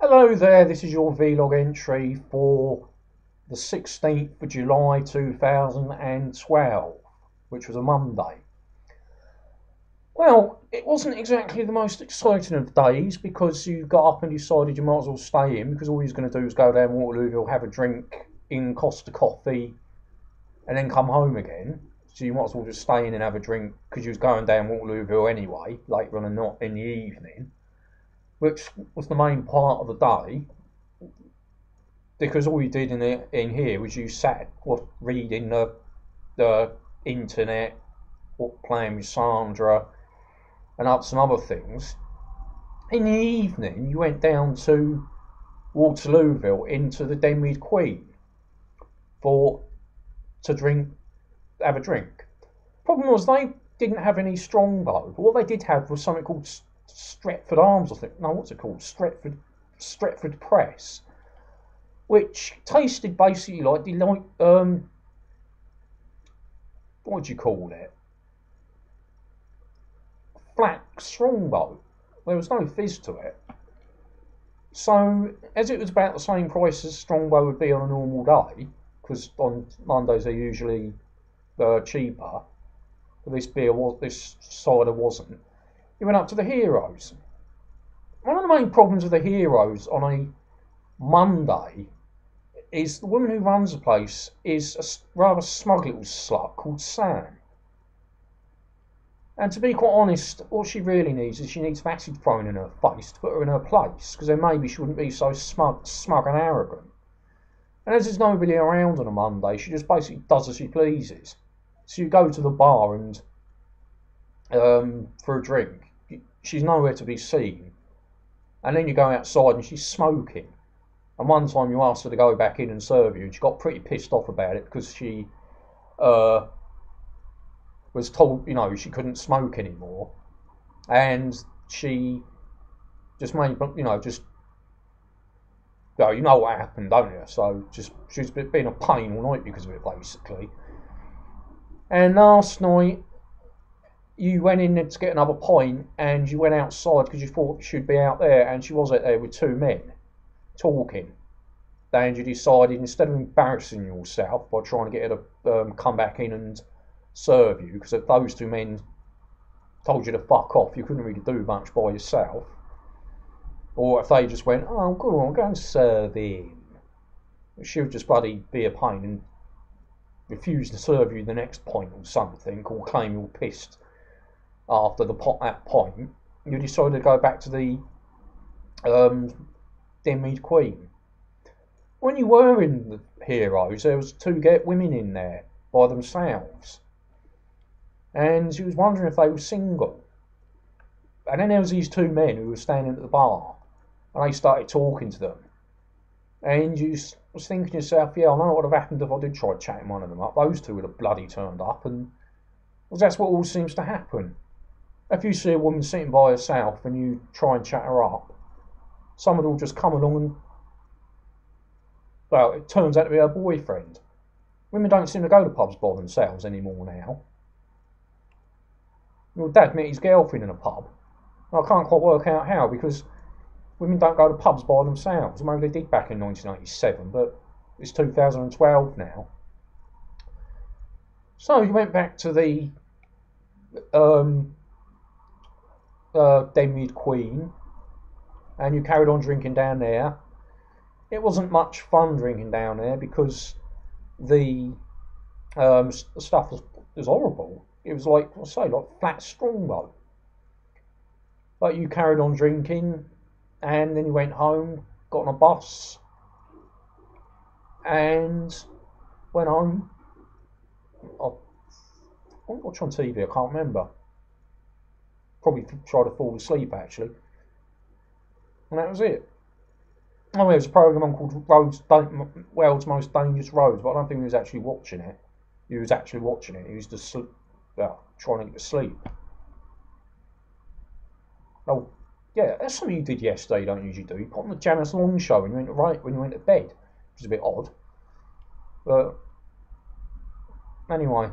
Hello there, this is your vlog entry for the 16th of July 2012, which was a Monday. Well, it wasn't exactly the most exciting of days because you got up and decided you might as well stay in because all you was going to do was go down Waterlooville, have a drink in Costa Coffee and then come home again. So you might as well just stay in and have a drink because you was going down Waterlooville anyway, later on and not in the evening, which was the main part of the day. Because all you did in here was you sat reading the internet, or playing with Sandra, and up some other things. In the evening, you went down to Waterlooville into the Den Queen to have a drink. Problem was they didn't have any Strongbow. What they did have was something called Stretford Arms, I think. No, what's it called? Stretford Press, which tasted basically like what do you call it? Flat Strongbow. There was no fizz to it. So, as it was about the same price as Strongbow would be on a normal day, because on Mondays they're usually cheaper, but this cider wasn't. You went up to the Heroes. One of the main problems with the Heroes on a Monday is the woman who runs the place is a rather smug little slut called Sam. And to be quite honest, what she really needs is she needs some acid thrown in her face to put her in her place, because then maybe she wouldn't be so smug and arrogant. And as there's nobody around on a Monday, she just basically does as she pleases. So you go to the bar and for a drink, she's nowhere to be seen. And then you go outside and she's smoking. And one time you asked her to go back in and serve you, and she got pretty pissed off about it because she was told, she couldn't smoke anymore, and she just made, you know what happened, don't you? So she's been a pain all night because of it, basically. And last night you went in to get another pint, and you went outside because you thought she'd be out there, and she was out there with two men talking. And you decided, instead of embarrassing yourself by trying to get her to come back in and serve you, because if those two men told you to fuck off, you couldn't really do much by yourself. Or if they just went, oh, go on, go and serve him, she would just bloody be a pain and refuse to serve you the next pint or something, or claim you're pissed after that pint. You decided to go back to the Den Queen. When you were in the Heroes, there was two women in there by themselves, and she was wondering if they were single. And then there was these two men who were standing at the bar, and they started talking to them. And you was thinking to yourself, yeah, I know what would have happened if I did try chatting one of them up. Those two would have bloody turned up, and well, that's what always seems to happen. If you see a woman sitting by herself and you try and chat her up, someone will just come along and, well, it turns out to be her boyfriend. Women don't seem to go to pubs by themselves anymore now. Your dad met his girlfriend in a pub. I can't quite work out how, because women don't go to pubs by themselves. Maybe they did back in 1987, but it's 2012 now. So you went back to the Den Queen, and you carried on drinking down there. It wasn't much fun drinking down there because the stuff was horrible. It was like flat Strongbow. But you carried on drinking, and then you went home, got on a bus, and went home. I watched on TV, I can't remember. Probably tried to fall asleep, actually. And that was it. Oh, there was a programme on called World's Most Dangerous Roads, but I don't think he was actually watching it. He was just trying to get to sleep. Oh, yeah, that's something you did yesterday you don't usually do. You put on the Janice Long show when you went to bed, which is a bit odd. But anyway,